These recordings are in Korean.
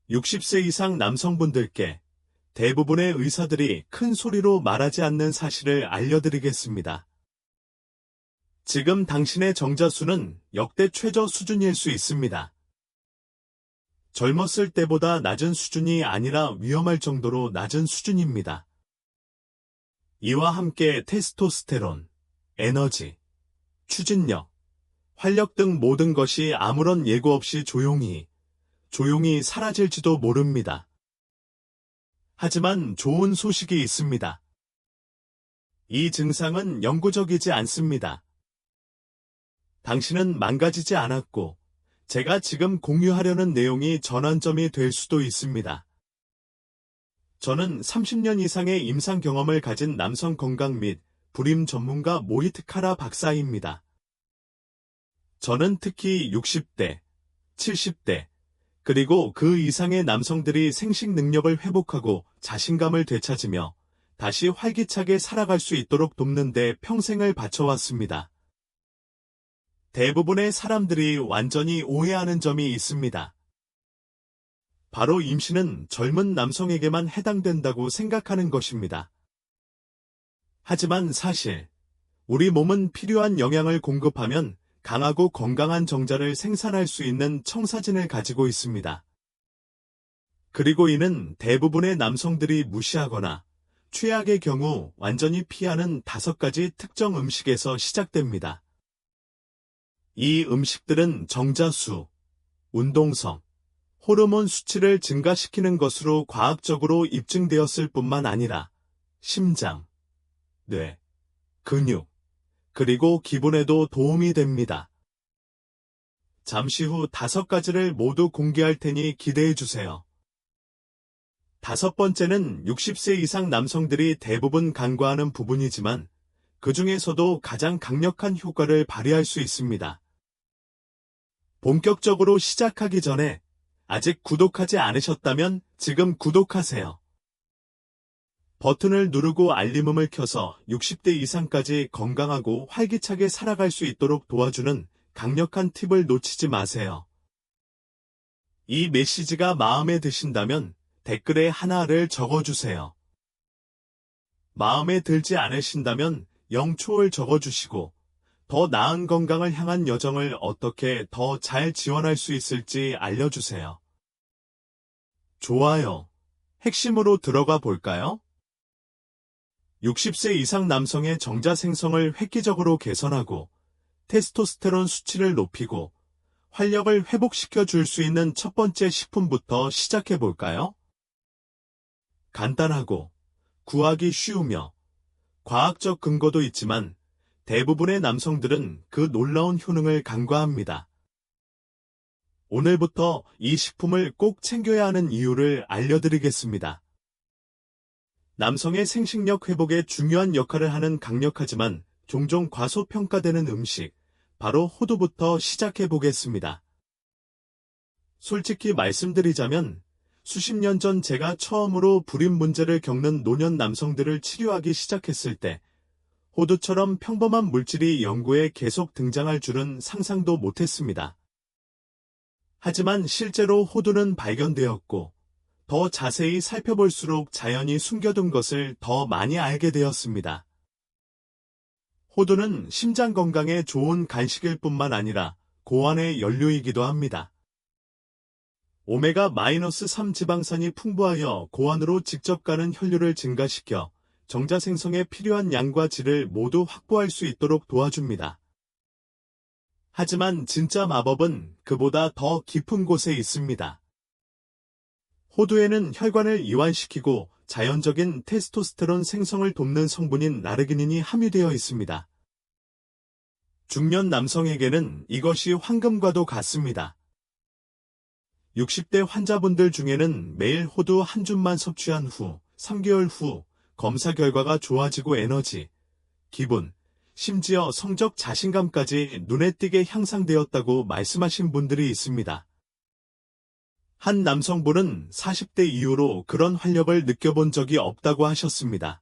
60세 이상 남성분들께 대부분의 의사들이 큰 소리로 말하지 않는 사실을 알려드리겠습니다. 지금 당신의 정자수는 역대 최저 수준일 수 있습니다. 젊었을 때보다 낮은 수준이 아니라 위험할 정도로 낮은 수준입니다. 이와 함께 테스토스테론, 에너지, 추진력, 활력 등 모든 것이 아무런 예고 없이 조용히 사라질지도 모릅니다. 하지만 좋은 소식이 있습니다. 이 증상은 영구적이지 않습니다. 당신은 망가지지 않았고, 제가 지금 공유하려는 내용이 전환점이 될 수도 있습니다. 저는 30년 이상의 임상 경험을 가진 남성 건강 및 불임 전문가 모히트 카라 박사입니다. 저는 특히 60대, 70대, 그리고 그 이상의 남성들이 생식 능력을 회복하고 자신감을 되찾으며 다시 활기차게 살아갈 수 있도록 돕는 데 평생을 바쳐왔습니다. 대부분의 사람들이 완전히 오해하는 점이 있습니다. 바로 임신은 젊은 남성에게만 해당된다고 생각하는 것입니다. 하지만 사실, 우리 몸은 필요한 영양을 공급하면 강하고 건강한 정자를 생산할 수 있는 청사진을 가지고 있습니다. 그리고 이는 대부분의 남성들이 무시하거나 최악의 경우 완전히 피하는 5가지 특정 음식에서 시작됩니다. 이 음식들은 정자수, 운동성, 호르몬 수치를 증가시키는 것으로 과학적으로 입증되었을 뿐만 아니라 심장, 뇌, 근육, 그리고 기분에도 도움이 됩니다. 잠시 후 5가지를 모두 공개할 테니 기대해 주세요. 5번째는 60세 이상 남성들이 대부분 간과하는 부분이지만 그 중에서도 가장 강력한 효과를 발휘할 수 있습니다. 본격적으로 시작하기 전에 아직 구독하지 않으셨다면 지금 구독하세요. 버튼을 누르고 알림음을 켜서 60대 이상까지 건강하고 활기차게 살아갈 수 있도록 도와주는 강력한 팁을 놓치지 마세요. 이 메시지가 마음에 드신다면 댓글에 하나를 적어주세요. 마음에 들지 않으신다면 0초를 적어주시고 더 나은 건강을 향한 여정을 어떻게 더 잘 지원할 수 있을지 알려주세요. 좋아요. 핵심으로 들어가 볼까요? 60세 이상 남성의 정자 생성을 획기적으로 개선하고 테스토스테론 수치를 높이고 활력을 회복시켜 줄 수 있는 첫 번째 식품부터 시작해 볼까요? 간단하고 구하기 쉬우며 과학적 근거도 있지만 대부분의 남성들은 그 놀라운 효능을 간과합니다. 오늘부터 이 식품을 꼭 챙겨야 하는 이유를 알려드리겠습니다. 남성의 생식력 회복에 중요한 역할을 하는 강력하지만 종종 과소평가되는 음식, 바로 호두부터 시작해 보겠습니다. 솔직히 말씀드리자면 수십 년 전 제가 처음으로 불임 문제를 겪는 노년 남성들을 치료하기 시작했을 때 호두처럼 평범한 물질이 연구에 계속 등장할 줄은 상상도 못했습니다. 하지만 실제로 호두는 발견되었고 더 자세히 살펴볼수록 자연히 숨겨둔 것을 더 많이 알게 되었습니다. 호두는 심장 건강에 좋은 간식일 뿐만 아니라 고환의 연료이기도 합니다. 오메가-3 지방산이 풍부하여 고환으로 직접 가는 혈류를 증가시켜 정자 생성에 필요한 양과 질을 모두 확보할 수 있도록 도와줍니다. 하지만 진짜 마법은 그보다 더 깊은 곳에 있습니다. 호두에는 혈관을 이완시키고 자연적인 테스토스테론 생성을 돕는 성분인 나르기닌이 함유되어 있습니다. 중년 남성에게는 이것이 황금과도 같습니다. 60대 환자분들 중에는 매일 호두 한 줌만 섭취한 후 3개월 후 검사 결과가 좋아지고 에너지, 기분, 심지어 성적 자신감까지 눈에 띄게 향상되었다고 말씀하신 분들이 있습니다. 한 남성분은 40대 이후로 그런 활력을 느껴본 적이 없다고 하셨습니다.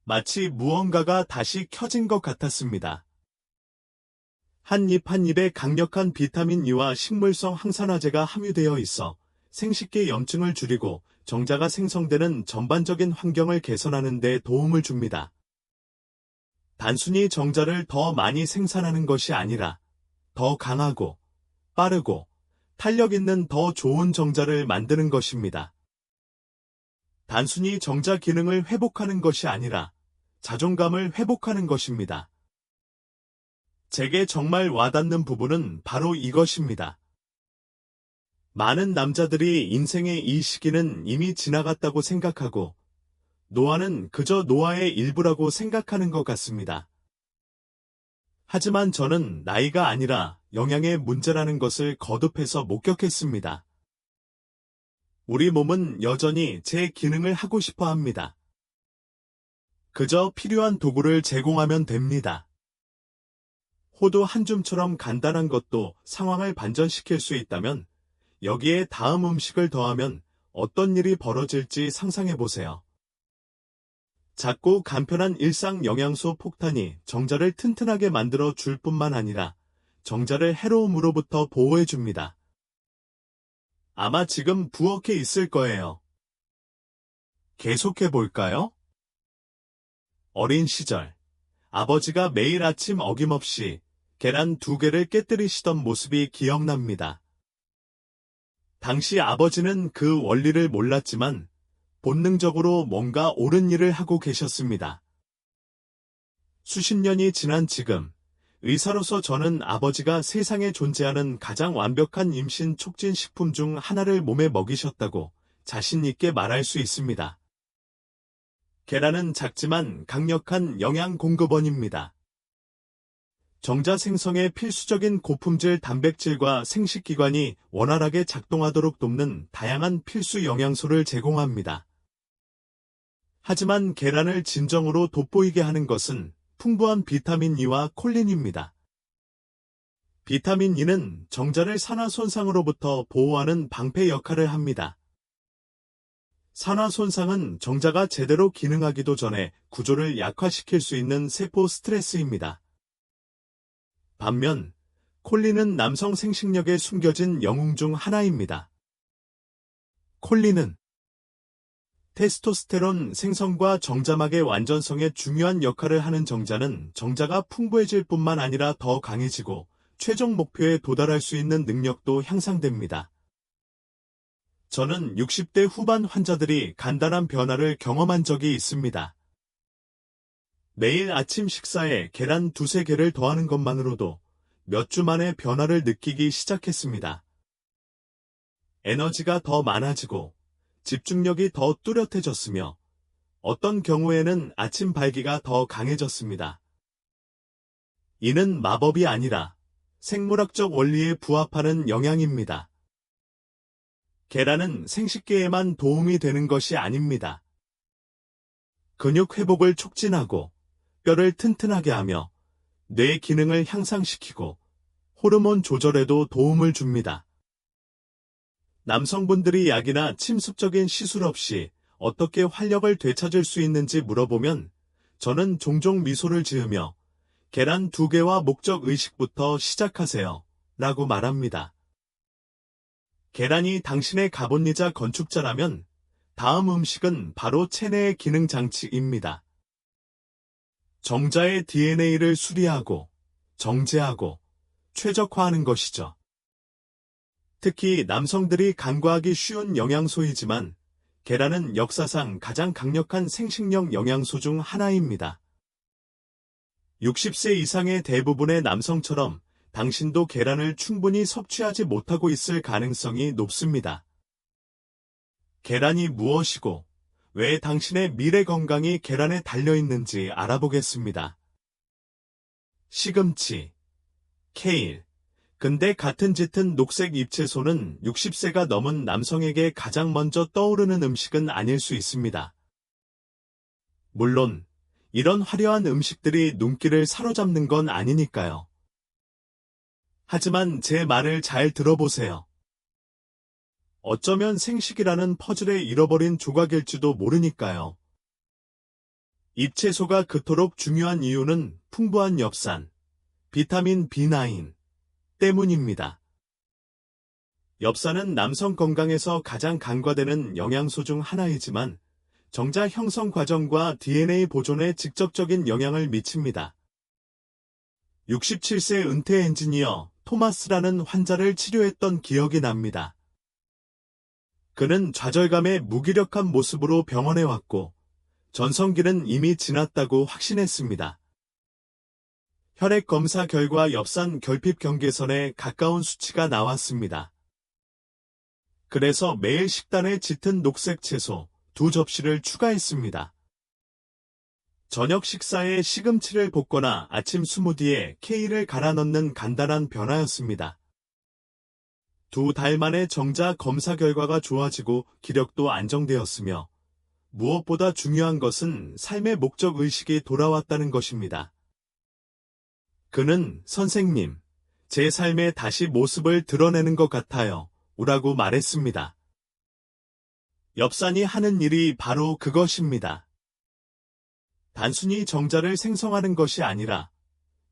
마치 무언가가 다시 켜진 것 같았습니다. 한 잎 한 잎에 강력한 비타민 E와 식물성 항산화제가 함유되어 있어 생식기 염증을 줄이고 정자가 생성되는 전반적인 환경을 개선하는 데 도움을 줍니다. 단순히 정자를 더 많이 생산하는 것이 아니라 더 강하고 빠르고 탄력 있는 더 좋은 정자를 만드는 것입니다. 단순히 정자 기능을 회복하는 것이 아니라 자존감을 회복하는 것입니다. 제게 정말 와닿는 부분은 바로 이것입니다. 많은 남자들이 인생의 이 시기는 이미 지나갔다고 생각하고 노화는 그저 노화의 일부라고 생각하는 것 같습니다. 하지만 저는 나이가 아니라 영양의 문제라는 것을 거듭해서 목격했습니다. 우리 몸은 여전히 제 기능을 하고 싶어 합니다. 그저 필요한 도구를 제공하면 됩니다. 호두 한 줌처럼 간단한 것도 상황을 반전시킬 수 있다면 여기에 다음 음식을 더하면 어떤 일이 벌어질지 상상해 보세요. 작고 간편한 일상 영양소 폭탄이 정자를 튼튼하게 만들어 줄 뿐만 아니라 정자를 해로움으로부터 보호해 줍니다. 아마 지금 부엌에 있을 거예요. 계속해 볼까요? 어린 시절, 아버지가 매일 아침 어김없이 계란 2개를 깨뜨리시던 모습이 기억납니다. 당시 아버지는 그 원리를 몰랐지만 본능적으로 뭔가 옳은 일을 하고 계셨습니다. 수십 년이 지난 지금, 의사로서 저는 아버지가 세상에 존재하는 가장 완벽한 임신 촉진 식품 중 하나를 몸에 먹이셨다고 자신 있게 말할 수 있습니다. 계란은 작지만 강력한 영양 공급원입니다. 정자 생성에 필수적인 고품질 단백질과 생식기관이 원활하게 작동하도록 돕는 다양한 필수 영양소를 제공합니다. 하지만 계란을 진정으로 돋보이게 하는 것은 풍부한 비타민 E와 콜린입니다. 비타민 E는 정자를 산화 손상으로부터 보호하는 방패 역할을 합니다. 산화 손상은 정자가 제대로 기능하기도 전에 구조를 약화시킬 수 있는 세포 스트레스입니다. 반면 콜린은 남성 생식력에 숨겨진 영웅 중 하나입니다. 콜린은 테스토스테론 생성과 정자막의 완전성에 중요한 역할을 하는 정자는 정자가 풍부해질 뿐만 아니라 더 강해지고 최종 목표에 도달할 수 있는 능력도 향상됩니다. 저는 60대 후반 환자들이 간단한 변화를 경험한 적이 있습니다. 매일 아침 식사에 계란 2-3개를 더하는 것만으로도 몇 주 만에 변화를 느끼기 시작했습니다. 에너지가 더 많아지고 집중력이 더 뚜렷해졌으며 어떤 경우에는 아침 발기가 더 강해졌습니다. 이는 마법이 아니라 생물학적 원리에 부합하는 영양입니다. 계란은 생식기에만 도움이 되는 것이 아닙니다. 근육 회복을 촉진하고 뼈를 튼튼하게 하며 뇌 기능을 향상시키고 호르몬 조절에도 도움을 줍니다. 남성분들이 약이나 침습적인 시술 없이 어떻게 활력을 되찾을 수 있는지 물어보면 저는 종종 미소를 지으며 계란 2개와 목적 의식부터 시작하세요 라고 말합니다. 계란이 당신의 가본이자 건축자라면 다음 음식은 바로 체내의 기능장치입니다. 정자의 DNA를 수리하고 정제하고 최적화하는 것이죠. 특히 남성들이 간과하기 쉬운 영양소이지만 계란은 역사상 가장 강력한 생식력 영양소 중 하나입니다. 60세 이상의 대부분의 남성처럼 당신도 계란을 충분히 섭취하지 못하고 있을 가능성이 높습니다. 계란이 무엇이고 왜 당신의 미래 건강이 계란에 달려있는지 알아보겠습니다. 시금치, 케일. 근데 같은 짙은 녹색 잎채소는 60세가 넘은 남성에게 가장 먼저 떠오르는 음식은 아닐 수 있습니다. 물론 이런 화려한 음식들이 눈길을 사로잡는 건 아니니까요. 하지만 제 말을 잘 들어보세요. 어쩌면 생식이라는 퍼즐의 잃어버린 조각일지도 모르니까요. 잎채소가 그토록 중요한 이유는 풍부한 엽산, 비타민 B9, 때문입니다. 엽산은 남성 건강에서 가장 간과되는 영양소 중 하나이지만 정자 형성 과정과 DNA 보존에 직접적인 영향을 미칩니다. 67세 은퇴 엔지니어 토마스라는 환자를 치료했던 기억이 납니다. 그는 좌절감에 무기력한 모습으로 병원에 왔고 전성기는 이미 지났다고 확신했습니다. 혈액 검사 결과 엽산 결핍 경계선에 가까운 수치가 나왔습니다. 그래서 매일 식단에 짙은 녹색 채소 2접시를 추가했습니다. 저녁 식사에 시금치를 볶거나 아침 스무디에 케일을 갈아 넣는 간단한 변화였습니다. 2달 만에 정자 검사 결과가 좋아지고 기력도 안정되었으며 무엇보다 중요한 것은 삶의 목적 의식이 돌아왔다는 것입니다. 그는 선생님, 제 삶에 다시 모습을 드러내는 것 같아요. 라고 말했습니다. 엽산이 하는 일이 바로 그것입니다. 단순히 정자를 생성하는 것이 아니라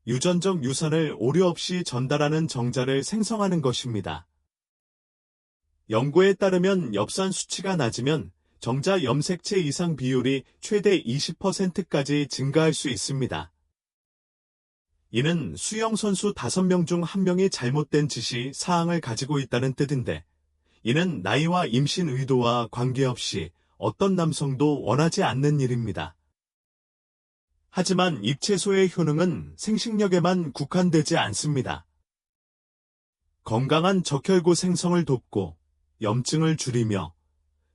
유전적 유산을 오류 없이 전달하는 정자를 생성하는 것입니다. 연구에 따르면 엽산 수치가 낮으면 정자 염색체 이상 비율이 최대 20%까지 증가할 수 있습니다. 이는 수영선수 5명 중 1명이 잘못된 지시 사항을 가지고 있다는 뜻인데, 이는 나이와 임신 의도와 관계없이 어떤 남성도 원하지 않는 일입니다. 하지만 잎채소의 효능은 생식력에만 국한되지 않습니다. 건강한 적혈구 생성을 돕고 염증을 줄이며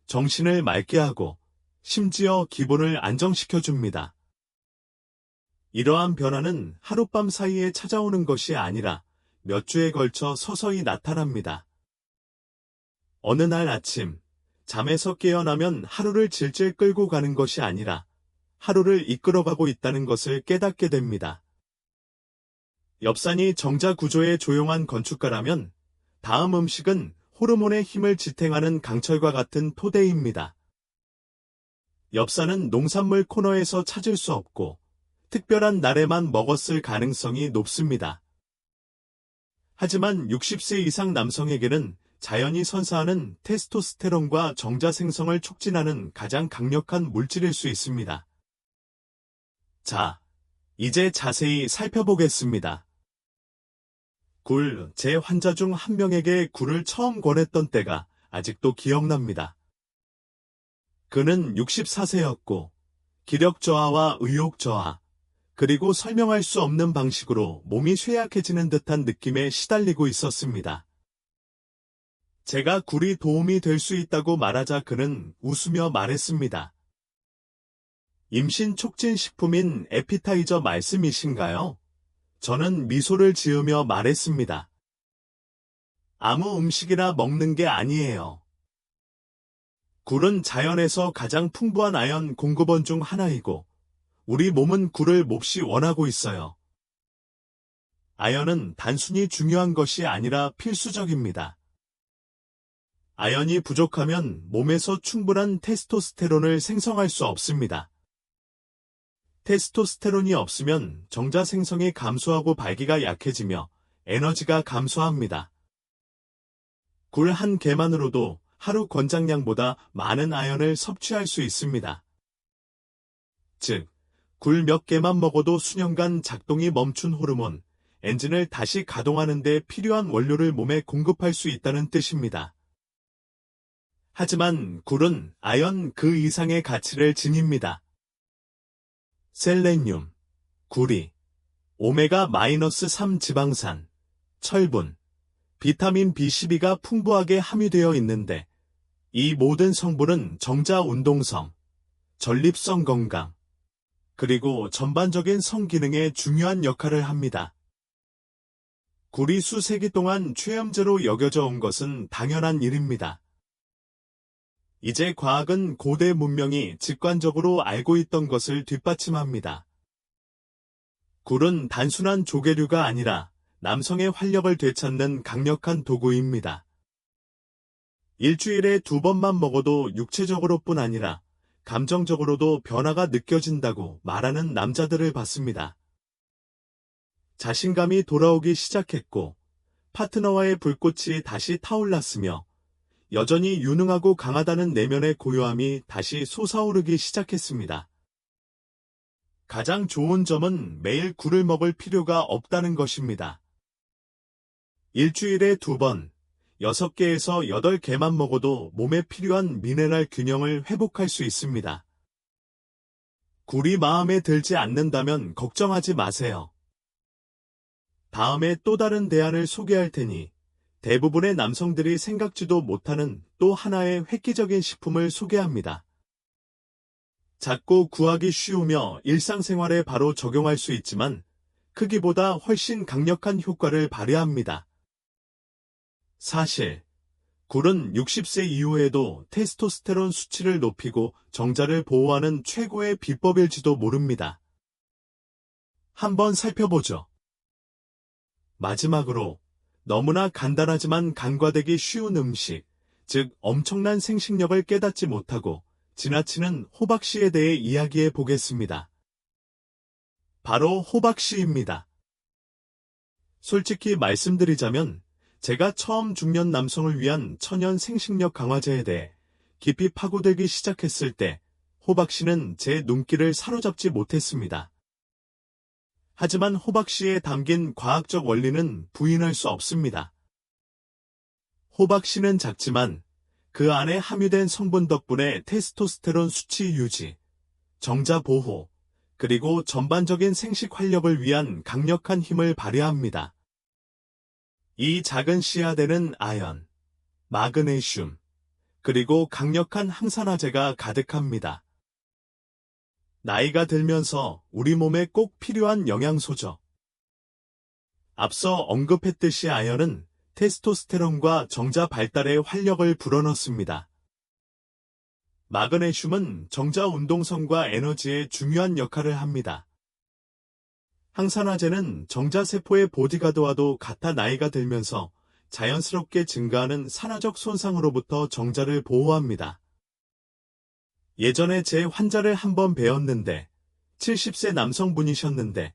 정신을 맑게 하고 심지어 기분을 안정시켜줍니다. 이러한 변화는 하룻밤 사이에 찾아오는 것이 아니라 몇 주에 걸쳐 서서히 나타납니다. 어느 날 아침, 잠에서 깨어나면 하루를 질질 끌고 가는 것이 아니라 하루를 이끌어가고 있다는 것을 깨닫게 됩니다. 엽산이 정자 구조의 조용한 건축가라면 다음 음식은 호르몬의 힘을 지탱하는 강철과 같은 토대입니다. 엽산은 농산물 코너에서 찾을 수 없고 특별한 날에만 먹었을 가능성이 높습니다. 하지만 60세 이상 남성에게는 자연이 선사하는 테스토스테론과 정자 생성을 촉진하는 가장 강력한 물질일 수 있습니다. 자, 이제 자세히 살펴보겠습니다. 굴, 제 환자 중 1명에게 굴을 처음 권했던 때가 아직도 기억납니다. 그는 64세였고 기력 저하와 의욕 저하, 그리고 설명할 수 없는 방식으로 몸이 쇠약해지는 듯한 느낌에 시달리고 있었습니다. 제가 굴이 도움이 될 수 있다고 말하자 그는 웃으며 말했습니다. 임신 촉진 식품인 에피타이저 말씀이신가요? 저는 미소를 지으며 말했습니다. 아무 음식이나 먹는 게 아니에요. 굴은 자연에서 가장 풍부한 아연 공급원 중 하나이고 우리 몸은 굴을 몹시 원하고 있어요. 아연은 단순히 중요한 것이 아니라 필수적입니다. 아연이 부족하면 몸에서 충분한 테스토스테론을 생성할 수 없습니다. 테스토스테론이 없으면 정자 생성이 감소하고 발기가 약해지며 에너지가 감소합니다. 굴 한 개만으로도 하루 권장량보다 많은 아연을 섭취할 수 있습니다. 즉, 굴 몇 개만 먹어도 수년간 작동이 멈춘 호르몬, 엔진을 다시 가동하는 데 필요한 원료를 몸에 공급할 수 있다는 뜻입니다. 하지만 굴은 아연 그 이상의 가치를 지닙니다. 셀레늄, 구리, 오메가-3 지방산, 철분, 비타민 B12가 풍부하게 함유되어 있는데 이 모든 성분은 정자 운동성, 전립선 건강, 그리고 전반적인 성기능에 중요한 역할을 합니다. 굴이 수세기 동안 최염제로 여겨져 온 것은 당연한 일입니다. 이제 과학은 고대 문명이 직관적으로 알고 있던 것을 뒷받침합니다. 굴은 단순한 조개류가 아니라 남성의 활력을 되찾는 강력한 도구입니다. 일주일에 2번만 먹어도 육체적으로뿐 아니라 감정적으로도 변화가 느껴진다고 말하는 남자들을 봤습니다. 자신감이 돌아오기 시작했고 파트너와의 불꽃이 다시 타올랐으며 여전히 유능하고 강하다는 내면의 고요함이 다시 솟아오르기 시작했습니다. 가장 좋은 점은 매일 굴을 먹을 필요가 없다는 것입니다. 일주일에 2번, 6개에서 8개만 먹어도 몸에 필요한 미네랄 균형을 회복할 수 있습니다. 굴이 마음에 들지 않는다면 걱정하지 마세요. 다음에 또 다른 대안을 소개할 테니 대부분의 남성들이 생각지도 못하는 또 하나의 획기적인 식품을 소개합니다. 작고 구하기 쉬우며 일상생활에 바로 적용할 수 있지만 크기보다 훨씬 강력한 효과를 발휘합니다. 사실 굴은 60세 이후에도 테스토스테론 수치를 높이고 정자를 보호하는 최고의 비법일지도 모릅니다. 한번 살펴보죠. 마지막으로 너무나 간단하지만 간과되기 쉬운 음식, 즉 엄청난 생식력을 깨닫지 못하고 지나치는 호박씨에 대해 이야기해 보겠습니다. 바로 호박씨입니다. 솔직히 말씀드리자면 제가 처음 중년 남성을 위한 천연 생식력 강화제에 대해 깊이 파고들기 시작했을 때 호박씨는 제 눈길을 사로잡지 못했습니다. 하지만 호박씨에 담긴 과학적 원리는 부인할 수 없습니다. 호박씨는 작지만 그 안에 함유된 성분 덕분에 테스토스테론 수치 유지, 정자 보호, 그리고 전반적인 생식 활력을 위한 강력한 힘을 발휘합니다. 이 작은 씨앗에는 아연, 마그네슘, 그리고 강력한 항산화제가 가득합니다. 나이가 들면서 우리 몸에 꼭 필요한 영양소죠. 앞서 언급했듯이 아연은 테스토스테론과 정자 발달에 활력을 불어넣습니다. 마그네슘은 정자 운동성과 에너지에 중요한 역할을 합니다. 항산화제는 정자세포의 보디가드와도 같아 나이가 들면서 자연스럽게 증가하는 산화적 손상으로부터 정자를 보호합니다. 예전에 제 환자를 한번 뵈었는데 70세 남성분이셨는데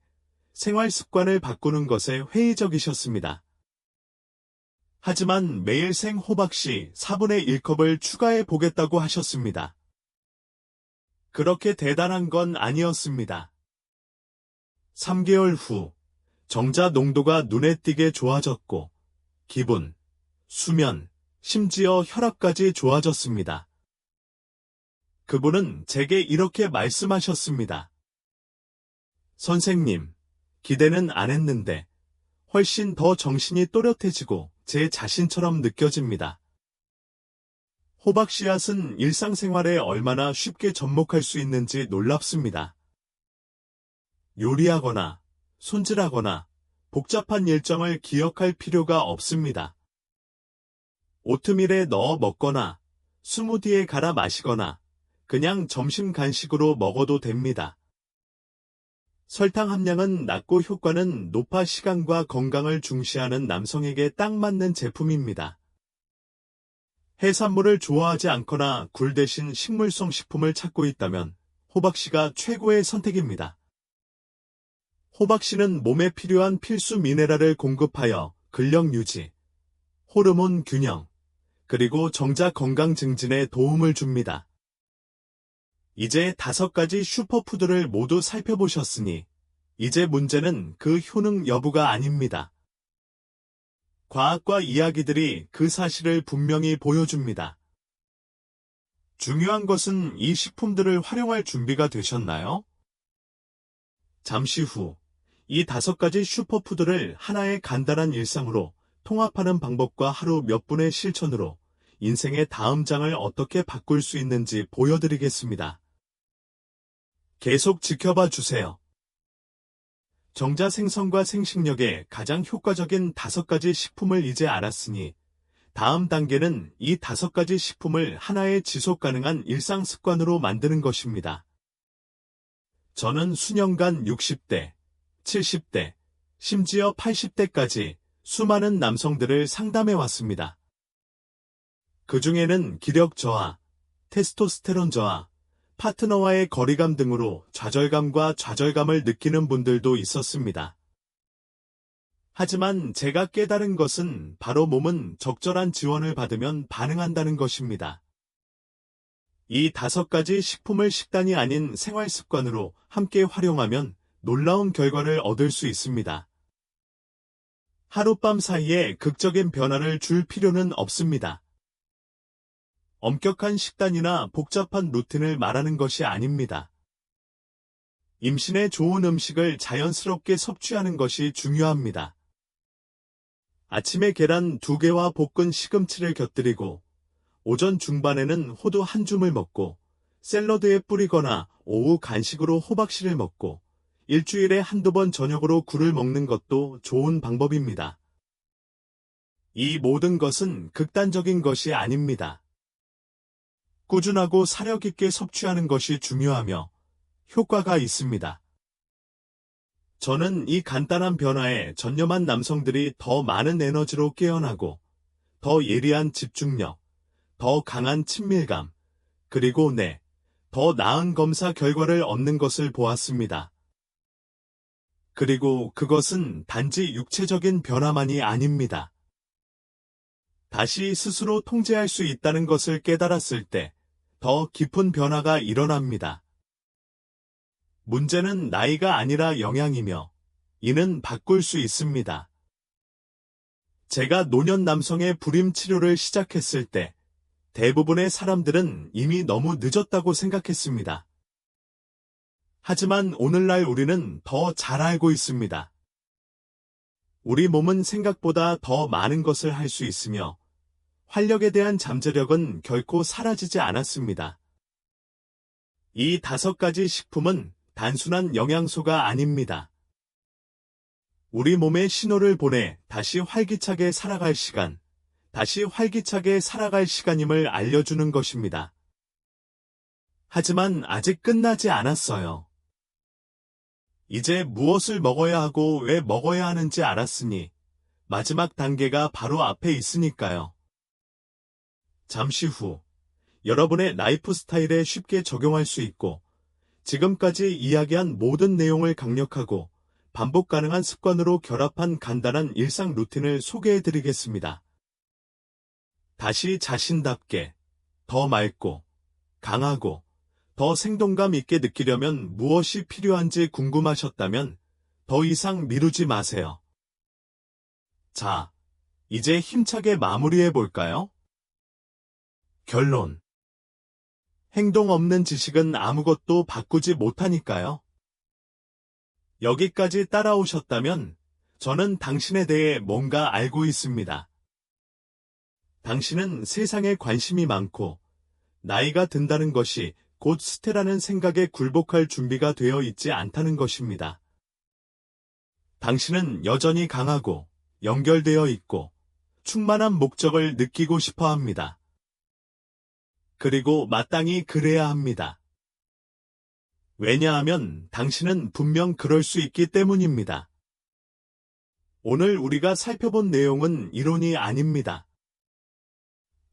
생활 습관을 바꾸는 것에 회의적이셨습니다. 하지만 매일 생호박씨 4분의 1컵을 추가해 보겠다고 하셨습니다. 그렇게 대단한 건 아니었습니다. 3개월 후 정자 농도가 눈에 띄게 좋아졌고 기분, 수면, 심지어 혈압까지 좋아졌습니다. 그분은 제게 이렇게 말씀하셨습니다. 선생님, 기대는 안 했는데 훨씬 더 정신이 또렷해지고 제 자신처럼 느껴집니다. 호박씨앗은 일상생활에 얼마나 쉽게 접목할 수 있는지 놀랍습니다. 요리하거나 손질하거나 복잡한 일정을 기억할 필요가 없습니다. 오트밀에 넣어 먹거나 스무디에 갈아 마시거나 그냥 점심 간식으로 먹어도 됩니다. 설탕 함량은 낮고 효과는 높아 시간과 건강을 중시하는 남성에게 딱 맞는 제품입니다. 해산물을 좋아하지 않거나 굴 대신 식물성 식품을 찾고 있다면 호박씨가 최고의 선택입니다. 호박씨는 몸에 필요한 필수 미네랄을 공급하여 근력 유지, 호르몬 균형, 그리고 정자 건강 증진에 도움을 줍니다. 이제 5가지 슈퍼푸드를 모두 살펴보셨으니 이제 문제는 그 효능 여부가 아닙니다. 과학과 이야기들이 그 사실을 분명히 보여줍니다. 중요한 것은 이 식품들을 활용할 준비가 되셨나요? 잠시 후 이 5가지 슈퍼푸드를 하나의 간단한 일상으로 통합하는 방법과 하루 몇 분의 실천으로 인생의 다음 장을 어떻게 바꿀 수 있는지 보여드리겠습니다. 계속 지켜봐 주세요. 정자 생성과 생식력에 가장 효과적인 5가지 식품을 이제 알았으니 다음 단계는 이 5가지 식품을 하나의 지속 가능한 일상 습관으로 만드는 것입니다. 저는 수년간 60대, 70대, 심지어 80대까지 수많은 남성들을 상담해 왔습니다. 그 중에는 기력 저하, 테스토스테론 저하, 파트너와의 거리감 등으로 좌절감과 좌절감을 느끼는 분들도 있었습니다. 하지만 제가 깨달은 것은 바로 몸은 적절한 지원을 받으면 반응한다는 것입니다. 이 5가지 식품을 식단이 아닌 생활 습관으로 함께 활용하면 놀라운 결과를 얻을 수 있습니다. 하룻밤 사이에 극적인 변화를 줄 필요는 없습니다. 엄격한 식단이나 복잡한 루틴을 말하는 것이 아닙니다. 임신에 좋은 음식을 자연스럽게 섭취하는 것이 중요합니다. 아침에 계란 2개와 볶은 시금치를 곁들이고 오전 중반에는 호두 한 줌을 먹고 샐러드에 뿌리거나 오후 간식으로 호박씨를 먹고 일주일에 한두 번 저녁으로 굴을 먹는 것도 좋은 방법입니다. 이 모든 것은 극단적인 것이 아닙니다. 꾸준하고 사력 있게 섭취하는 것이 중요하며 효과가 있습니다. 저는 이 간단한 변화에 전념한 남성들이 더 많은 에너지로 깨어나고 더 예리한 집중력, 더 강한 친밀감, 그리고 더 나은 검사 결과를 얻는 것을 보았습니다. 그리고 그것은 단지 육체적인 변화만이 아닙니다. 다시 스스로 통제할 수 있다는 것을 깨달았을 때 더 깊은 변화가 일어납니다. 문제는 나이가 아니라 영양이며 이는 바꿀 수 있습니다. 제가 노년 남성의 불임 치료를 시작했을 때 대부분의 사람들은 이미 너무 늦었다고 생각했습니다. 하지만 오늘날 우리는 더 잘 알고 있습니다. 우리 몸은 생각보다 더 많은 것을 할 수 있으며 활력에 대한 잠재력은 결코 사라지지 않았습니다. 이 5가지 식품은 단순한 영양소가 아닙니다. 우리 몸에 신호를 보내 다시 활기차게 살아갈 시간임을 알려주는 것입니다. 하지만 아직 끝나지 않았어요. 이제 무엇을 먹어야 하고 왜 먹어야 하는지 알았으니 마지막 단계가 바로 앞에 있으니까요. 잠시 후 여러분의 라이프 스타일에 쉽게 적용할 수 있고 지금까지 이야기한 모든 내용을 강력하고 반복 가능한 습관으로 결합한 간단한 일상 루틴을 소개해드리겠습니다. 다시 자신답게, 더 맑고, 강하고, 더 생동감 있게 느끼려면 무엇이 필요한지 궁금하셨다면 더 이상 미루지 마세요. 자, 이제 힘차게 마무리해볼까요? 결론. 행동 없는 지식은 아무것도 바꾸지 못하니까요. 여기까지 따라오셨다면 저는 당신에 대해 뭔가 알고 있습니다. 당신은 세상에 관심이 많고 나이가 든다는 것이 곧 스테라는 생각에 굴복할 준비가 되어 있지 않다는 것입니다. 당신은 여전히 강하고 연결되어 있고 충만한 목적을 느끼고 싶어 합니다. 그리고 마땅히 그래야 합니다. 왜냐하면 당신은 분명 그럴 수 있기 때문입니다. 오늘 우리가 살펴본 내용은 이론이 아닙니다.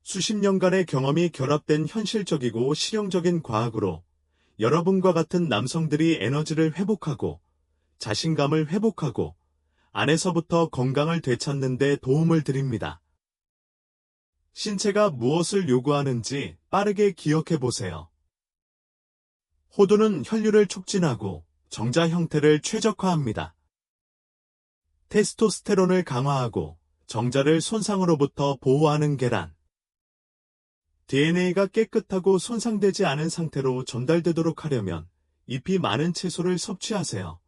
수십 년간의 경험이 결합된 현실적이고 실용적인 과학으로 여러분과 같은 남성들이 에너지를 회복하고 자신감을 회복하고 안에서부터 건강을 되찾는 데 도움을 드립니다. 신체가 무엇을 요구하는지 빠르게 기억해 보세요. 호두는 혈류를 촉진하고 정자 형태를 최적화합니다. 테스토스테론을 강화하고 정자를 손상으로부터 보호하는 계란. DNA가 깨끗하고 손상되지 않은 상태로 전달되도록 하려면 잎이 많은 채소를 섭취하세요.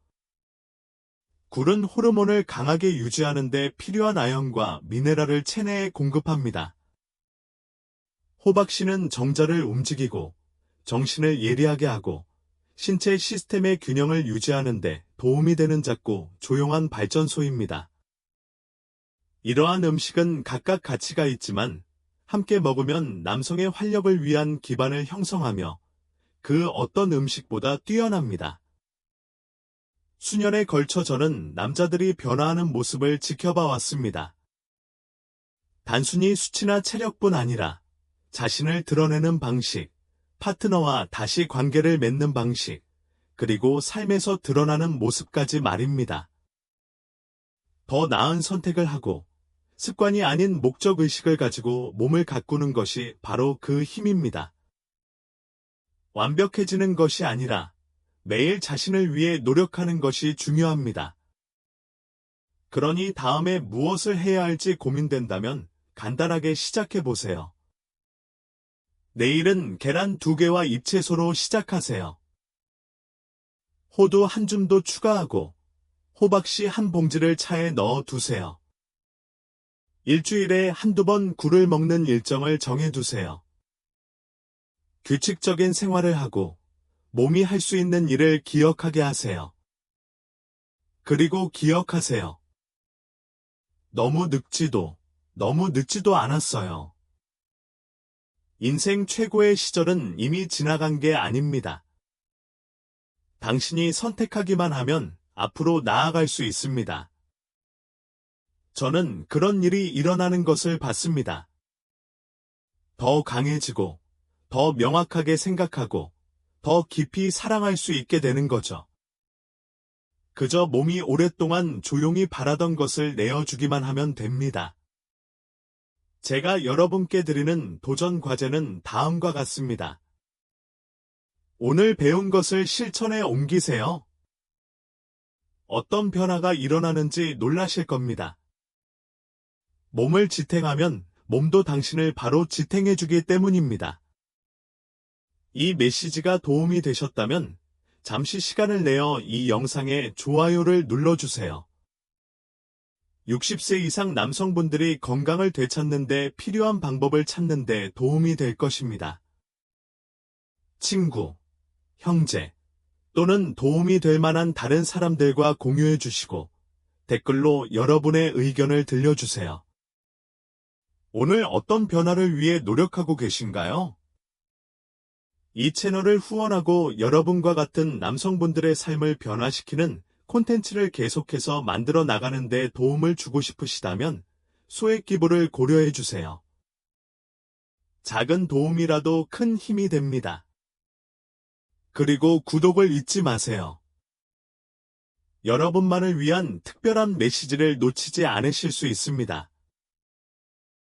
굴은 호르몬을 강하게 유지하는 데 필요한 아연과 미네랄을 체내에 공급합니다. 호박씨는 정자를 움직이고 정신을 예리하게 하고 신체 시스템의 균형을 유지하는 데 도움이 되는 작고 조용한 발전소입니다. 이러한 음식은 각각 가치가 있지만 함께 먹으면 남성의 활력을 위한 기반을 형성하며 그 어떤 음식보다 뛰어납니다. 수년에 걸쳐 저는 남자들이 변화하는 모습을 지켜봐 왔습니다. 단순히 수치나 체력뿐 아니라 자신을 드러내는 방식, 파트너와 다시 관계를 맺는 방식, 그리고 삶에서 드러나는 모습까지 말입니다. 더 나은 선택을 하고 습관이 아닌 목적의식을 가지고 몸을 가꾸는 것이 바로 그 힘입니다. 완벽해지는 것이 아니라 매일 자신을 위해 노력하는 것이 중요합니다. 그러니 다음에 무엇을 해야 할지 고민된다면 간단하게 시작해 보세요. 내일은 계란 2개와 잎채소로 시작하세요. 호두 한 줌도 추가하고 호박씨 한 봉지를 차에 넣어 두세요. 일주일에 한두 번 굴을 먹는 일정을 정해 두세요. 규칙적인 생활을 하고 몸이 할 수 있는 일을 기억하게 하세요. 그리고 기억하세요. 너무 늦지도 않았어요. 인생 최고의 시절은 이미 지나간 게 아닙니다. 당신이 선택하기만 하면 앞으로 나아갈 수 있습니다. 저는 그런 일이 일어나는 것을 봤습니다. 더 강해지고, 더 명확하게 생각하고, 더 깊이 사랑할 수 있게 되는 거죠. 그저 몸이 오랫동안 조용히 바라던 것을 내어주기만 하면 됩니다. 제가 여러분께 드리는 도전 과제는 다음과 같습니다. 오늘 배운 것을 실천에 옮기세요. 어떤 변화가 일어나는지 놀라실 겁니다. 몸을 지탱하면 몸도 당신을 바로 지탱해주기 때문입니다. 이 메시지가 도움이 되셨다면 잠시 시간을 내어 이 영상에 좋아요를 눌러주세요. 60세 이상 남성분들이 건강을 되찾는 데 필요한 방법을 찾는 데 도움이 될 것입니다. 친구, 형제 또는 도움이 될 만한 다른 사람들과 공유해 주시고 댓글로 여러분의 의견을 들려주세요. 오늘 어떤 변화를 위해 노력하고 계신가요? 이 채널을 후원하고 여러분과 같은 남성분들의 삶을 변화시키는 콘텐츠를 계속해서 만들어 나가는 데 도움을 주고 싶으시다면 소액 기부를 고려해 주세요. 작은 도움이라도 큰 힘이 됩니다. 그리고 구독을 잊지 마세요. 여러분만을 위한 특별한 메시지를 놓치지 않으실 수 있습니다.